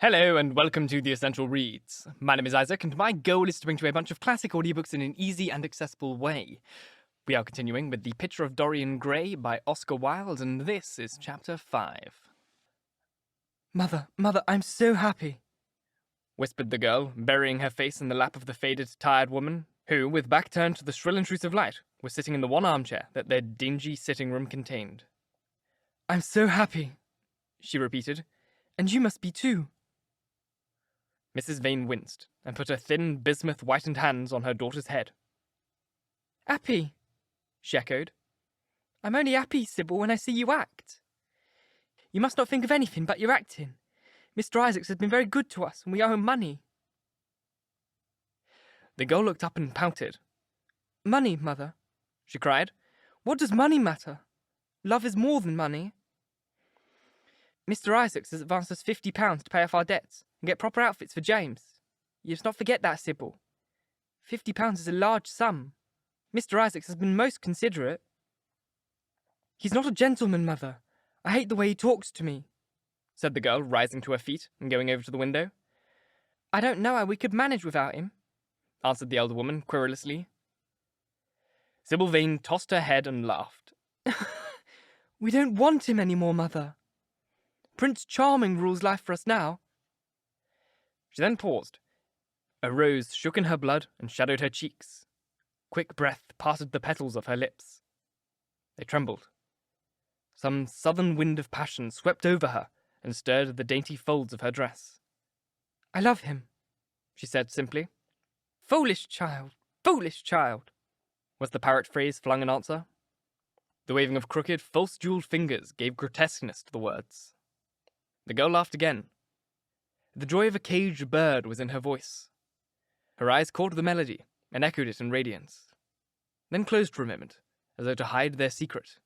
Hello and welcome to The Essential Reads. My name is Isaac and my goal is to bring to you a bunch of classic audiobooks in an easy and accessible way. We are continuing with The Picture of Dorian Gray by Oscar Wilde, and this is Chapter 5. Mother, I'm so happy, whispered the girl, burying her face in the lap of the faded, tired woman, who, with back turned to the shrill intrusive light, was sitting in the one armchair that their dingy sitting room contained. I'm so happy, she repeated, and you must be too. Mrs. Vane winced, and put her thin, bismuth-whitened hands on her daughter's head. Happy, she echoed. I'm only happy, Sibyl, when I see you act. You must not think of anything but your acting. Mr. Isaacs has been very good to us, and we owe him money. The girl looked up and pouted. Money, Mother, she cried. What does money matter? Love is more than money. Mr. Isaacs has advanced us £50 to pay off our debts and get proper outfits for James. You must not forget that, Sibyl. £50 is a large sum. Mr. Isaacs has been most considerate. He's not a gentleman, Mother. I hate the way he talks to me, said the girl, rising to her feet and going over to the window. I don't know how we could manage without him, answered the elder woman querulously. Sibyl Vane tossed her head and laughed. We don't want him any more, Mother. Prince Charming rules life for us now. She then paused. A rose shook in her blood and shadowed her cheeks. Quick breath parted the petals of her lips. They trembled. Some southern wind of passion swept over her and stirred the dainty folds of her dress. I love him, she said simply. Foolish child, was the parrot phrase flung in answer. The waving of crooked, false-jewelled fingers gave grotesqueness to the words. The girl laughed again. The joy of a caged bird was in her voice. Her eyes caught the melody and echoed it in radiance, then closed for a moment, as though to hide their secret.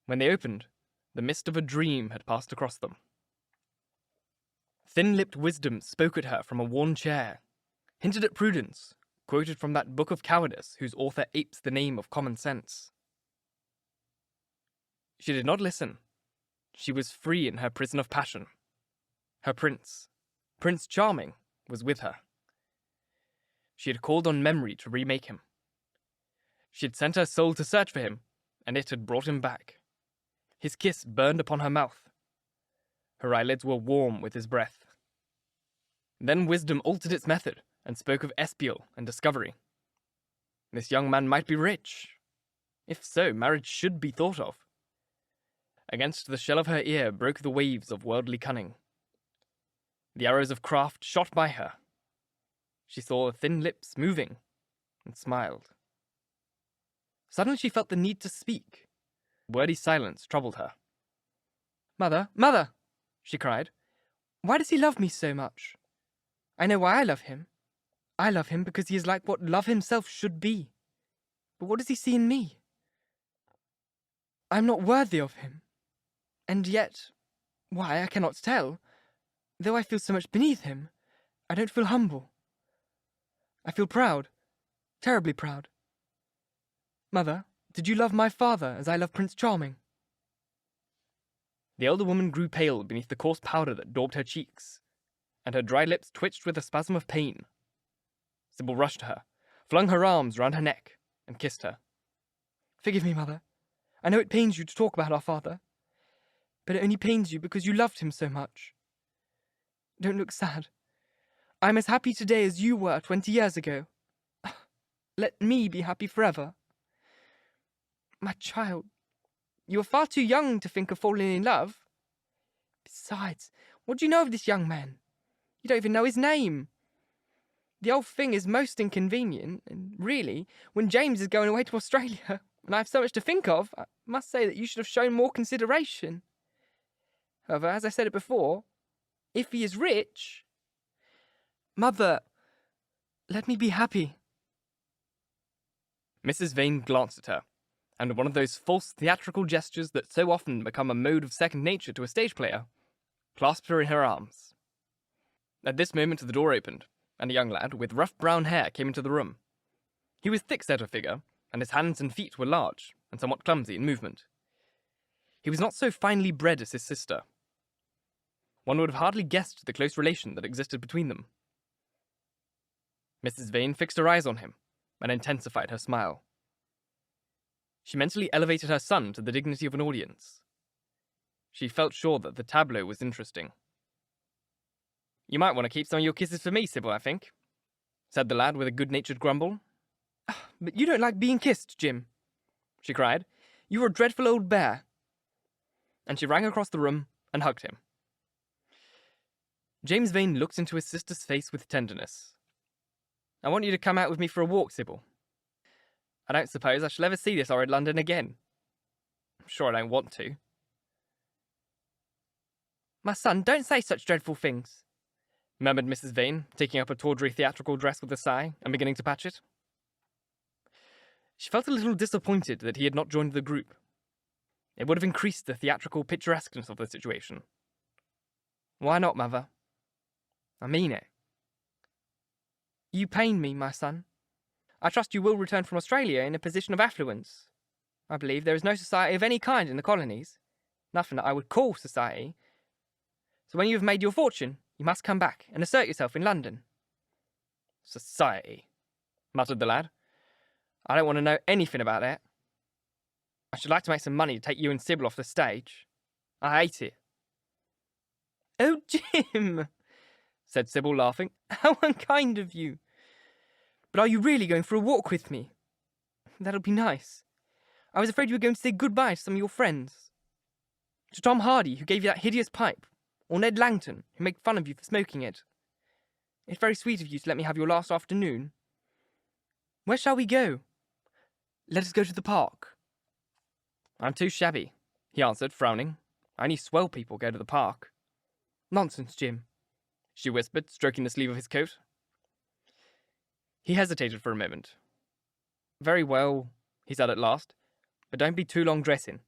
When they opened, the mist of a dream had passed across them. Thin-lipped wisdom spoke at her from a worn chair, hinted at prudence, quoted from that book of cowardice whose author apes the name of common sense. She did not listen. She was free in her prison of passion. Her prince, Prince Charming, was with her. She had called on memory to remake him. She had sent her soul to search for him, and it had brought him back. His kiss burned upon her mouth. Her eyelids were warm with his breath. Then wisdom altered its method and spoke of espial and discovery. This young man might be rich. If so, marriage should be thought of. Against the shell of her ear broke the waves of worldly cunning. The arrows of craft shot by her. She saw the thin lips moving, and smiled. Suddenly she felt the need to speak. Wordy silence troubled her. Mother, she cried. Why does he love me so much? I know why I love him. I love him because he is like what love himself should be. But what does he see in me? I'm not worthy of him. And yet, why, I cannot tell. Though I feel so much beneath him, I don't feel humble. I feel proud, terribly proud. Mother, did you love my father as I love Prince Charming? The elder woman grew pale beneath the coarse powder that daubed her cheeks, and her dry lips twitched with a spasm of pain. Sibyl rushed to her, flung her arms round her neck, and kissed her. Forgive me, Mother. I know it pains you to talk about our father, but it only pains you because you loved him so much. Don't look sad. I'm as happy today as you were 20 years ago. Let me be happy forever. My child, you are far too young to think of falling in love. Besides, what do you know of this young man? You don't even know his name. The whole thing is most inconvenient, and really, when James is going away to Australia, and I have so much to think of, I must say that you should have shown more consideration. However, as I said it before, if he is rich... Mother, let me be happy. Mrs. Vane glanced at her, and with one of those false theatrical gestures that so often become a mode of second nature to a stage player, clasped her in her arms. At this moment the door opened, and a young lad with rough brown hair came into the room. He was thick-set of figure, and his hands and feet were large and somewhat clumsy in movement. He was not so finely bred as his sister. One would have hardly guessed the close relation that existed between them. Mrs. Vane fixed her eyes on him and intensified her smile. She mentally elevated her son to the dignity of an audience. She felt sure that the tableau was interesting. "You might want to keep some of your kisses for me, Sibyl, I think," said the lad with a good-natured grumble. "But you don't like being kissed, Jim," she cried. "You're a dreadful old bear." And she ran across the room and hugged him. James Vane looked into his sister's face with tenderness. "I want you to come out with me for a walk, Sibyl. I don't suppose I shall ever see this horrid London again. I'm sure I don't want to." "My son, don't say such dreadful things," murmured Mrs. Vane, taking up a tawdry theatrical dress with a sigh and beginning to patch it. She felt a little disappointed that he had not joined the group. It would have increased the theatrical picturesqueness of the situation. "Why not, mother? I mean it. You pain me, my son. I trust you will return from Australia in a position of affluence. I believe there is no society of any kind in the colonies, nothing that I would call society. So when you have made your fortune, you must come back and assert yourself in London." "Society," muttered the lad. "I don't want to know anything about that. I should like to make some money to take you and Sibyl off the stage. I hate it." "Oh, Jim," said Sibyl, laughing. "How unkind of you. But are you really going for a walk with me? That'll be nice. I was afraid you were going to say goodbye to some of your friends. To Tom Hardy, who gave you that hideous pipe, or Ned Langton, who made fun of you for smoking it. It's very sweet of you to let me have your last afternoon. Where shall we go? Let us go to the park." "I'm too shabby," he answered, frowning. "Only swell people go to the park." "Nonsense, Jim," she whispered, stroking the sleeve of his coat. He hesitated for a moment. "Very well," he said at last, "but don't be too long dressing."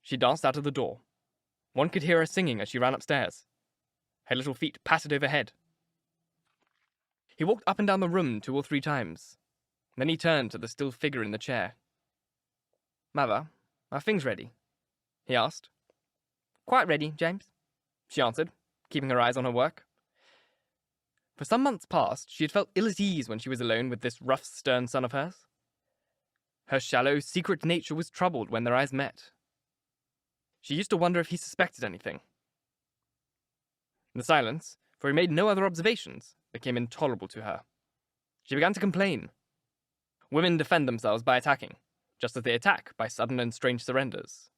She danced out of the door. One could hear her singing as she ran upstairs. Her little feet pattered overhead. He walked up and down the room 2 or 3 times. Then he turned to the still figure in the chair. "Mother, are things ready?" he asked. "Quite ready, James," she answered, keeping her eyes on her work. For some months past, she had felt ill at ease when she was alone with this rough, stern son of hers. Her shallow, secret nature was troubled when their eyes met. She used to wonder if he suspected anything. The silence, for he made no other observations, became intolerable to her. She began to complain. Women defend themselves by attacking, just as they attack by sudden and strange surrenders.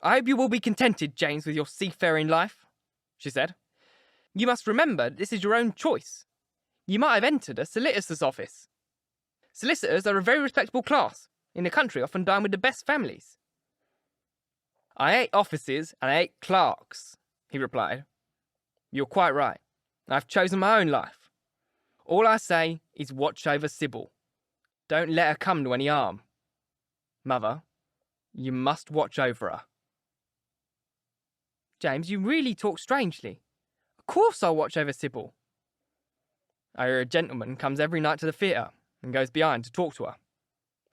"I hope you will be contented, James, with your seafaring life," she said. "You must remember this is your own choice. You might have entered a solicitor's office. Solicitors are a very respectable class. In the country, often dine with the best families." "I hate offices and I hate clerks," he replied. "You're quite right. I've chosen my own life. All I say is watch over Sibyl. Don't let her come to any harm. Mother, you must watch over her." "James, you really talk strangely. Of course I'll watch over Sibyl." "I hear a gentleman comes every night to the theatre and goes behind to talk to her.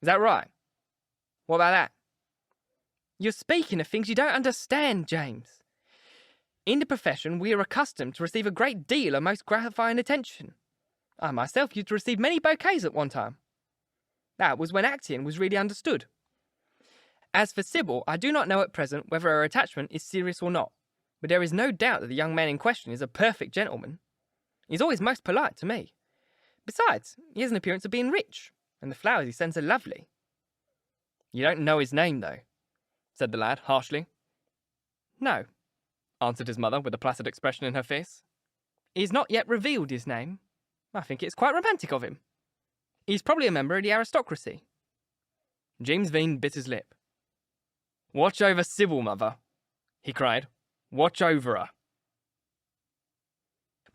Is that right? What about that?" "You're speaking of things you don't understand, James. In the profession, we are accustomed to receive a great deal of most gratifying attention. I myself used to receive many bouquets at one time. That was when acting was really understood. As for Sibyl, I do not know at present whether her attachment is serious or not, but there is no doubt that the young man in question is a perfect gentleman. He's always most polite to me. Besides, he has an appearance of being rich, and the flowers he sends are lovely." "You don't know his name, though," said the lad harshly. "No," answered his mother with a placid expression in her face. "He's not yet revealed his name. I think it's quite romantic of him. He's probably a member of the aristocracy." James Vane bit his lip. "Watch over Sibyl, mother," he cried. "Watch over her."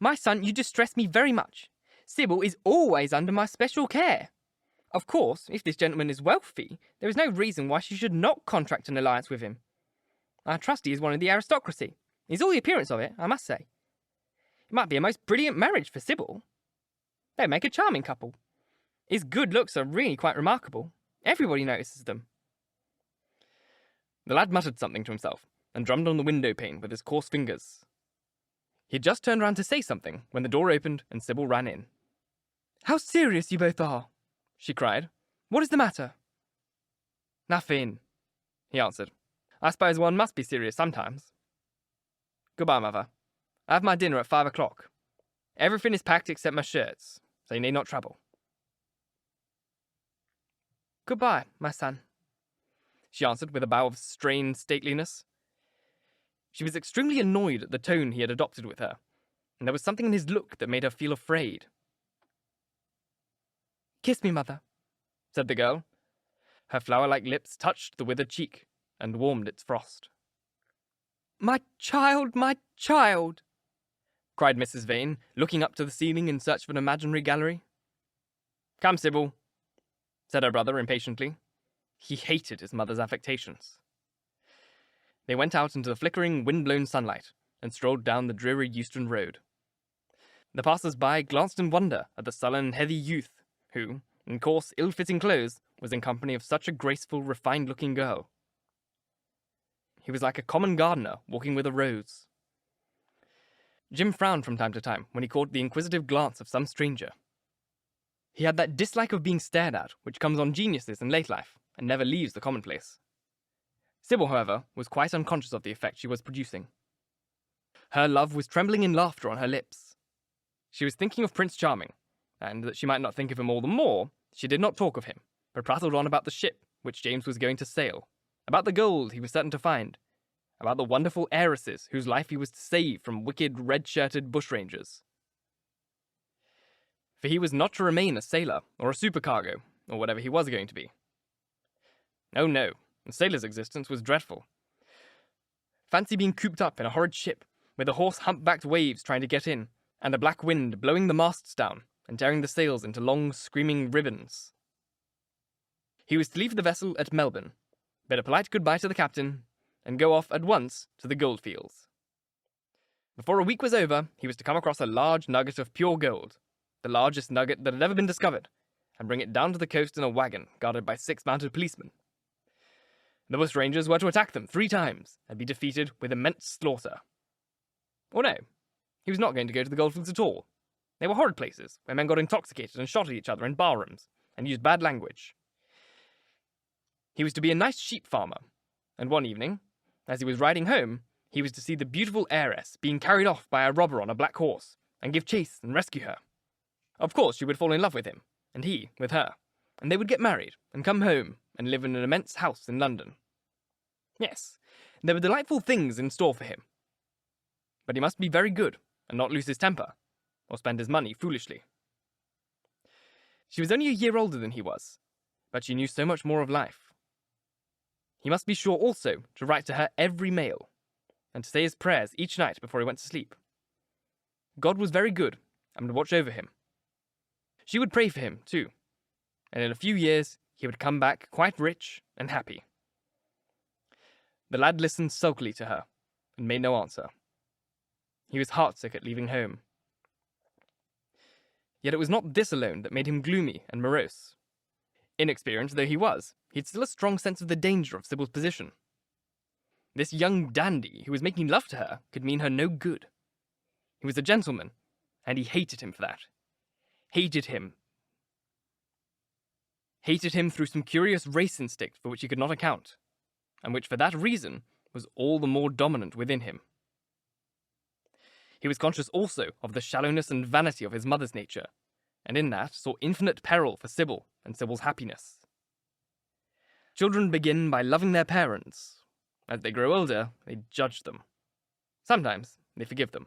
"My son, you distress me very much. Sibyl is always under my special care. Of course, if this gentleman is wealthy, there is no reason why she should not contract an alliance with him. I trust he is one of the aristocracy. He's all the appearance of it, I must say. It might be a most brilliant marriage for Sibyl. They'd make a charming couple. His good looks are really quite remarkable. Everybody notices them." The lad muttered something to himself, and drummed on the window pane with his coarse fingers. He had just turned round to say something when the door opened and Sibyl ran in. "How serious you both are!" she cried. "What is the matter?" "Nothing," he answered. "I suppose one must be serious sometimes. Goodbye, Mother. I have my dinner at 5 o'clock. Everything is packed except my shirts, so you need not trouble." "Goodbye, my son," she answered with a bow of strained stateliness. She was extremely annoyed at the tone he had adopted with her, and there was something in his look that made her feel afraid. "Kiss me, Mother," said the girl. Her flower-like lips touched the withered cheek and warmed its frost. My child, my child!" cried Mrs. Vane, looking up to the ceiling in search of an imaginary gallery. "Come, Sibyl," said her brother impatiently. He hated his mother's affectations. They went out into the flickering, wind-blown sunlight and strolled down the dreary Euston Road. The passers-by glanced in wonder at the sullen, heavy youth who, in coarse, ill-fitting clothes, was in company of such a graceful, refined-looking girl. He was like a common gardener walking with a rose. Jim frowned from time to time when he caught the inquisitive glance of some stranger. He had that dislike of being stared at which comes on geniuses in late life and never leaves the commonplace. Sibyl, however, was quite unconscious of the effect she was producing. Her love was trembling in laughter on her lips. She was thinking of Prince Charming, and that she might not think of him all the more, she did not talk of him, but prattled on about the ship which James was going to sail, about the gold he was certain to find, about the wonderful heiresses whose life he was to save from wicked, red-shirted bushrangers. For he was not to remain a sailor, or a supercargo, or whatever he was going to be. Oh no, a sailor's existence was dreadful. Fancy being cooped up in a horrid ship, with the hoarse humpbacked waves trying to get in, and a black wind blowing the masts down, and tearing the sails into long, screaming ribbons. He was to leave the vessel at Melbourne, bid a polite goodbye to the captain, and go off at once to the goldfields. Before a week was over, he was to come across a large nugget of pure gold, the largest nugget that had ever been discovered, and bring it down to the coast in a wagon guarded by 6 mounted policemen. The bushrangers were to attack them 3 times and be defeated with immense slaughter. Or no, he was not going to go to the goldfields at all. They were horrid places where men got intoxicated and shot at each other in barrooms and used bad language. He was to be a nice sheep farmer, and one evening, as he was riding home, he was to see the beautiful heiress being carried off by a robber on a black horse, and give chase and rescue her. Of course she would fall in love with him, and he with her, and they would get married, and come home, and live in an immense house in London. Yes, there were delightful things in store for him. But he must be very good, and not lose his temper, or spend his money foolishly. She was only a year older than he was, but she knew so much more of life. He must be sure also to write to her every mail, and to say his prayers each night before he went to sleep. God was very good, and would watch over him. She would pray for him, too, and in a few years he would come back quite rich and happy. The lad listened sulkily to her, and made no answer. He was heartsick at leaving home. Yet it was not this alone that made him gloomy and morose. Inexperienced though he was, he had still a strong sense of the danger of Sibyl's position. This young dandy who was making love to her could mean her no good. He was a gentleman, and he hated him for that. Hated him through some curious race instinct for which he could not account, and which for that reason was all the more dominant within him. He was conscious also of the shallowness and vanity of his mother's nature, and in that saw infinite peril for Sibyl and Sibyl's happiness. Children begin by loving their parents. As they grow older, they judge them. Sometimes they forgive them.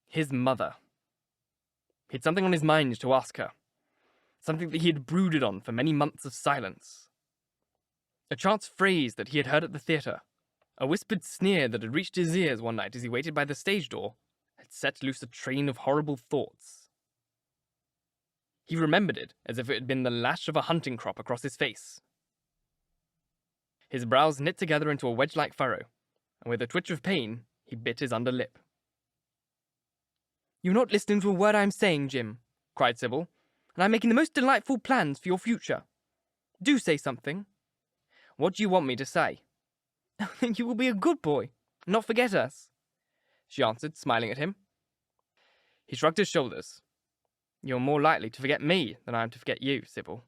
His mother. He had something on his mind to ask her, something that he had brooded on for many months of silence. A chance phrase that he had heard at the theatre, a whispered sneer that had reached his ears one night as he waited by the stage door, had set loose a train of horrible thoughts. He remembered it as if it had been the lash of a hunting crop across his face. His brows knit together into a wedge-like furrow, and with a twitch of pain, he bit his under lip. "You're not listening to a word I'm saying, Jim," cried Sibyl, "and I'm making the most delightful plans for your future. Do say something." "What do you want me to say?" You will be a good boy, and not forget us, she answered, smiling at him. He shrugged his shoulders. You're more likely to forget me than I am to forget you, Sibyl.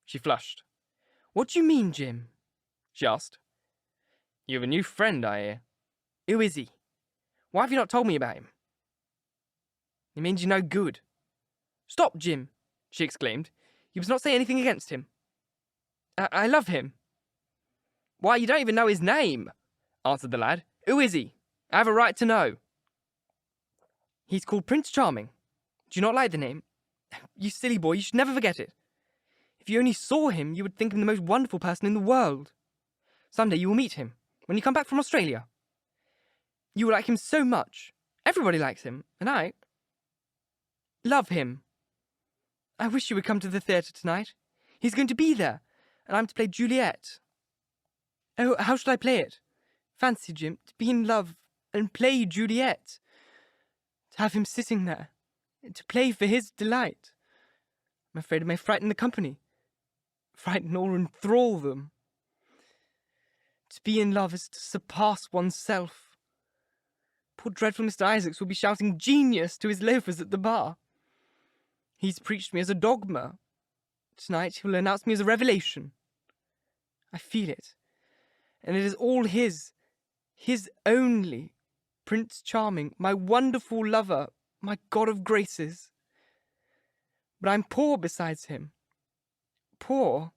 She flushed. What do you mean, Jim? She asked. You have a new friend, I hear. Who is he? Why have you not told me about him? He means you no good. Stop, Jim, she exclaimed. You must not say anything against him. I love him. Why, you don't even know his name, answered the lad. Who is he? I have a right to know. He's called Prince Charming. Do you not like the name? You silly boy, you should never forget it. If you only saw him, you would think him the most wonderful person in the world. Some day you will meet him, when you come back from Australia. You will like him so much. Everybody likes him, and I love him. I wish you would come to the theatre tonight. He's going to be there, and I'm to play Juliet. Oh, how should I play it? Fancy, Jim, to be in love and play Juliet. To have him sitting there, to play for his delight. I'm afraid it may frighten the company. Frighten or enthrall them. To be in love is to surpass oneself. Poor dreadful Mr. Isaacs will be shouting genius to his loafers at the bar. He's preached me as a dogma. Tonight he will announce me as a revelation. I feel it. And it is all his only, Prince Charming, my wonderful lover, my god of graces. But I'm poor besides him. Poor?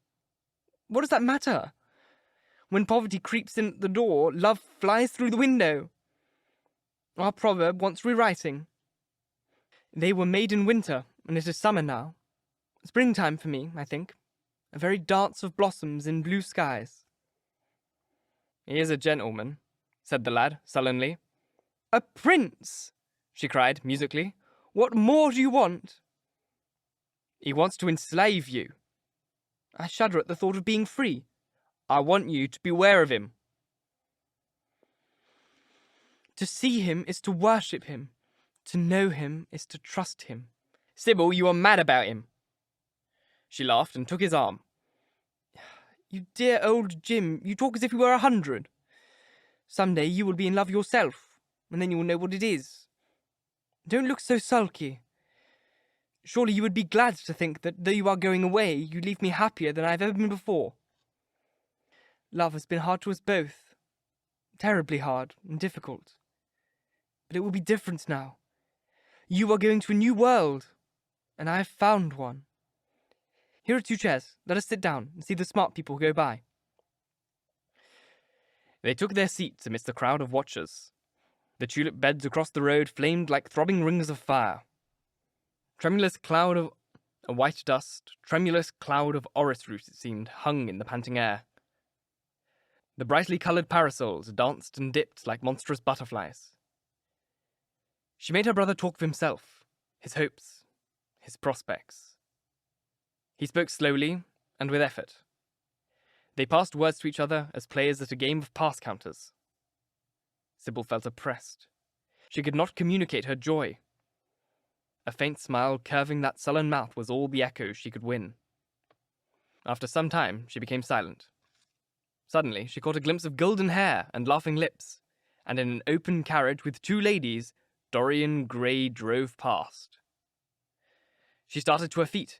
What does that matter? When poverty creeps in at the door, love flies through the window. Our proverb wants rewriting. They were made in winter, and it is summer now. Springtime for me, I think. A very dance of blossoms in blue skies. He is a gentleman, said the lad, sullenly. A prince, she cried, musically. What more do you want? He wants to enslave you. I shudder at the thought of being free. I want you to beware of him. To see him is to worship him. To know him is to trust him. Sibyl, you are mad about him. She laughed and took his arm. You dear old Jim, you talk as if you were 100. Some day you will be in love yourself, and then you will know what it is. Don't look so sulky. Surely you would be glad to think that though you are going away, you leave me happier than I have ever been before. Love has been hard to us both. Terribly hard and difficult. But it will be different now. You are going to a new world, and I have found one. Here are 2 chairs. Let us sit down and see the smart people go by. They took their seats amidst the crowd of watchers. The tulip beds across the road flamed like throbbing rings of fire. Tremulous cloud of a white dust, tremulous cloud of orris root, it seemed, hung in the panting air. The brightly coloured parasols danced and dipped like monstrous butterflies. She made her brother talk of himself, his hopes, his prospects. He spoke slowly and with effort. They passed words to each other as players at a game of pass counters. Sibyl felt oppressed. She could not communicate her joy. A faint smile curving that sullen mouth was all the echoes she could win. After some time, she became silent. Suddenly, she caught a glimpse of golden hair and laughing lips, and in an open carriage with 2 ladies, Dorian Gray drove past. She started to her feet.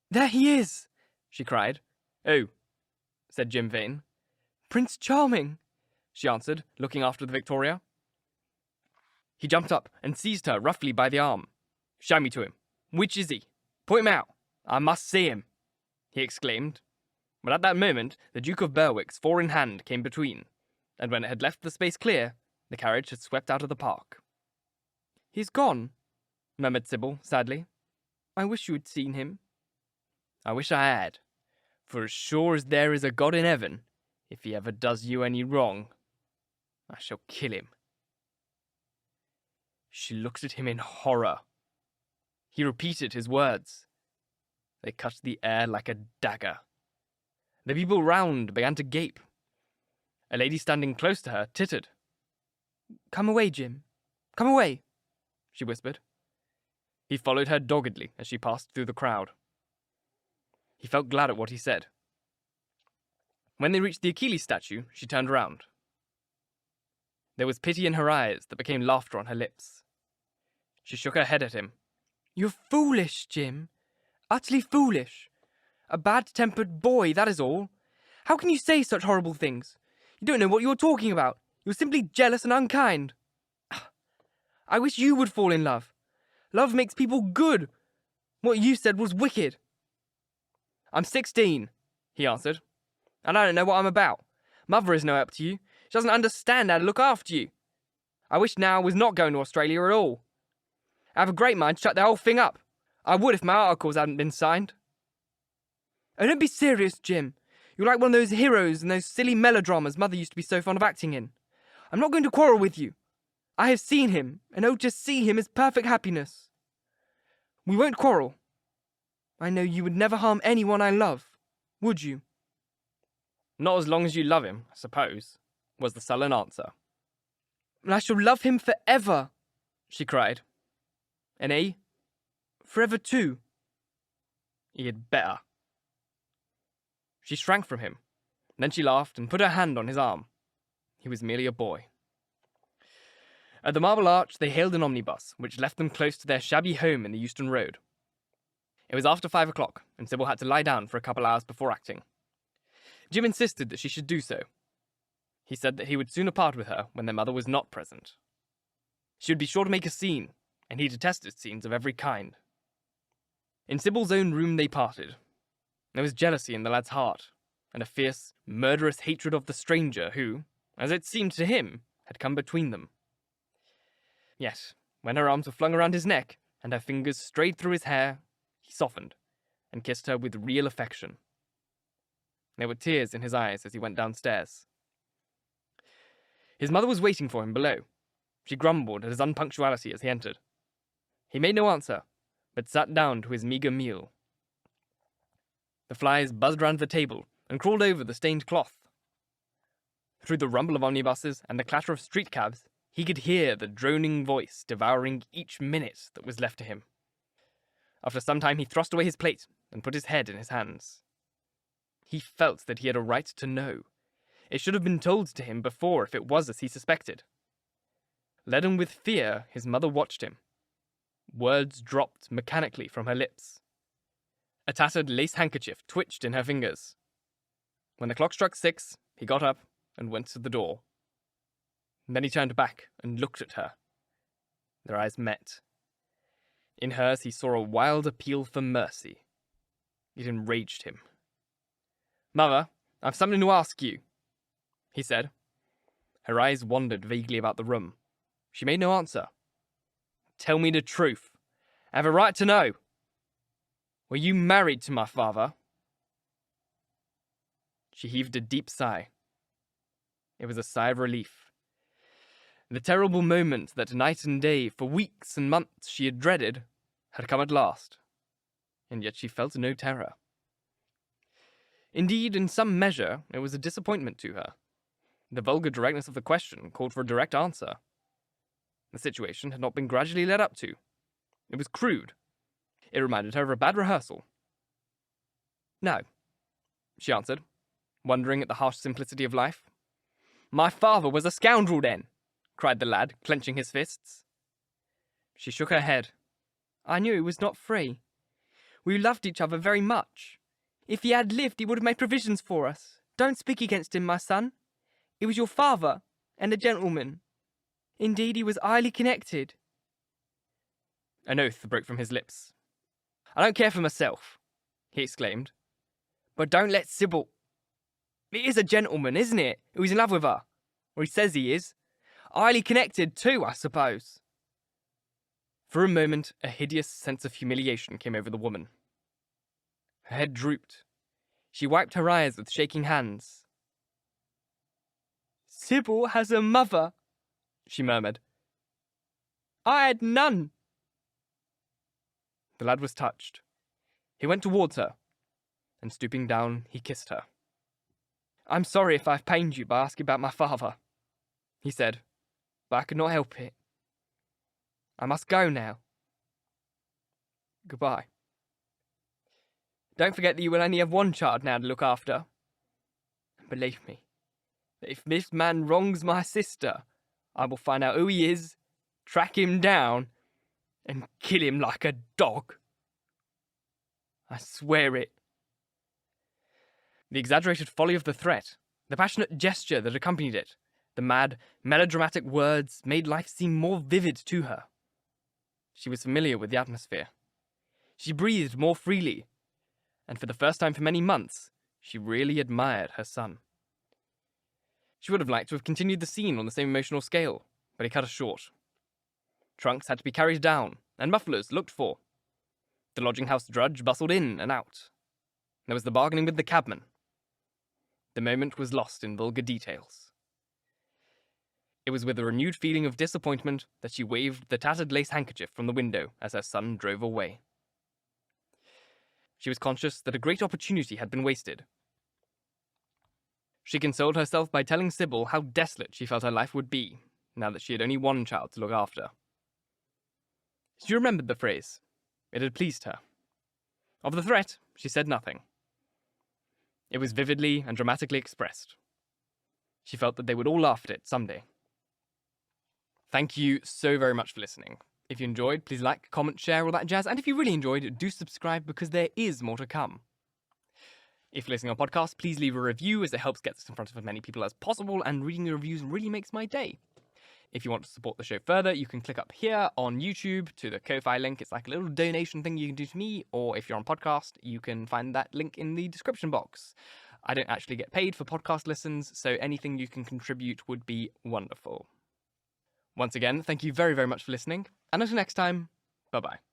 There he is, she cried. Oh, said Jim Vane. Prince Charming, she answered, looking after the Victoria. He jumped up and seized her roughly by the arm. Show me to him. Which is he? Point him out. I must see him, he exclaimed. But at that moment, the Duke of Berwick's 4-in-hand came between, and when it had left the space clear, the carriage had swept out of the park. He's gone, murmured Sibyl, sadly. I wish you had seen him. I wish I had, for as sure as there is a God in heaven, if he ever does you any wrong, I shall kill him. She looked at him in horror. He repeated his words. They cut the air like a dagger. The people round began to gape. A lady standing close to her tittered. Come away, Jim. Come away, she whispered. He followed her doggedly as she passed through the crowd. He felt glad at what he said. When they reached the Achilles statue, she turned round. There was pity in her eyes that became laughter on her lips. She shook her head at him. You're foolish, Jim. Utterly foolish. A bad-tempered boy, that is all. How can you say such horrible things? You don't know what you're talking about. You're simply jealous and unkind. I wish you would fall in love. Love makes people good. What you said was wicked. I'm 16, he answered, and I don't know what I'm about. Mother is no help to you. She doesn't understand how to look after you. I wish now I was not going to Australia at all. I have a great mind to shut the whole thing up. I would if my articles hadn't been signed. Oh, don't be serious, Jim. You're like one of those heroes in those silly melodramas Mother used to be so fond of acting in. I'm not going to quarrel with you. I have seen him, and oh, just see him is perfect happiness. We won't quarrel. I know you would never harm anyone I love, would you? Not as long as you love him, I suppose, was the sullen answer. And I shall love him forever, she cried. And he? Forever too. He had better. She shrank from him. Then she laughed and put her hand on his arm. He was merely a boy. At the Marble Arch, they hailed an omnibus, which left them close to their shabby home in the Euston Road. It was after 5 o'clock, and Sibyl had to lie down for a couple hours before acting. Jim insisted that she should do so. He said that he would sooner part with her when their mother was not present. She would be sure to make a scene, and he detested scenes of every kind. In Sibyl's own room they parted. There was jealousy in the lad's heart, and a fierce, murderous hatred of the stranger who, as it seemed to him, had come between them. Yet, when her arms were flung around his neck, and her fingers strayed through his hair, he softened, and kissed her with real affection. There were tears in his eyes as he went downstairs. His mother was waiting for him below. She grumbled at his unpunctuality as he entered. He made no answer, but sat down to his meagre meal. The flies buzzed round the table and crawled over the stained cloth. Through the rumble of omnibuses and the clatter of street cabs, he could hear the droning voice devouring each minute that was left to him. After some time he thrust away his plate and put his head in his hands. He felt that he had a right to know. It should have been told to him before if it was as he suspected. Leaden with fear, his mother watched him. Words dropped mechanically from her lips. A tattered lace handkerchief twitched in her fingers. When the clock struck 6, he got up and went to the door. Then he turned back and looked at her. Their eyes met. In hers he saw a wild appeal for mercy. It enraged him. "Mother, I've something to ask you," he said. Her eyes wandered vaguely about the room. She made no answer. "Tell me the truth. I have a right to know. Were you married to my father?" She heaved a deep sigh. It was a sigh of relief. The terrible moment that night and day, for weeks and months she had dreaded, had come at last, and yet she felt no terror. Indeed, in some measure, it was a disappointment to her. The vulgar directness of the question called for a direct answer. The situation had not been gradually led up to. It was crude. It reminded her of a bad rehearsal. "No," she answered, wondering at the harsh simplicity of life. "My father was a scoundrel then," cried the lad, clenching his fists. She shook her head. "I knew he was not free. We loved each other very much. If he had lived, he would have made provisions for us. Don't speak against him, my son. He was your father, and a gentleman. Indeed, he was highly connected." An oath broke from his lips. "I don't care for myself," he exclaimed. "But don't let Sibyl... It is a gentleman, isn't it, who's in love with her? Or he says he is. Highly connected too, I suppose." For a moment, a hideous sense of humiliation came over the woman. Her head drooped. She wiped her eyes with shaking hands. "Sibyl has a mother," she murmured. "I had none." The lad was touched. He went towards her, and stooping down, he kissed her. "I'm sorry if I've pained you by asking about my father," he said, "but I could not help it. I must go now. Goodbye. Don't forget that you will only have one child now to look after. believe me, that if this man wrongs my sister, I will find out who he is, track him down, and kill him like a dog. I swear it. The exaggerated folly of the threat, the passionate gesture that accompanied it, the mad, melodramatic words made life seem more vivid to her. She was familiar with the atmosphere. She breathed more freely, and for the first time for many months, she really admired her son. She would have liked to have continued the scene on the same emotional scale, but he cut us short. Trunks had to be carried down, and mufflers looked for. The lodging-house drudge bustled in and out. There was the bargaining with the cabman. The moment was lost in vulgar details. It was with a renewed feeling of disappointment that she waved the tattered lace handkerchief from the window as her son drove away. She was conscious that a great opportunity had been wasted. She consoled herself by telling Sibyl how desolate she felt her life would be, now that she had only one child to look after. She remembered the phrase. It had pleased her. Of the threat, she said nothing. It was vividly and dramatically expressed. She felt that they would all laugh at it someday. Thank you so very much for listening. If you enjoyed, please like, comment, share, all that jazz, and if you really enjoyed, do subscribe because there is more to come. If you're listening on podcast, please leave a review as it helps get this in front of as many people as possible, and reading your reviews really makes my day. If you want to support the show further, you can click up here on YouTube to the Ko-Fi link. It's like a little donation thing you can do to me, or if you're on podcast, you can find that link in the description box. I don't actually get paid for podcast listens, so anything you can contribute would be wonderful. Once again, thank you very, very much for listening, and until next time, bye-bye.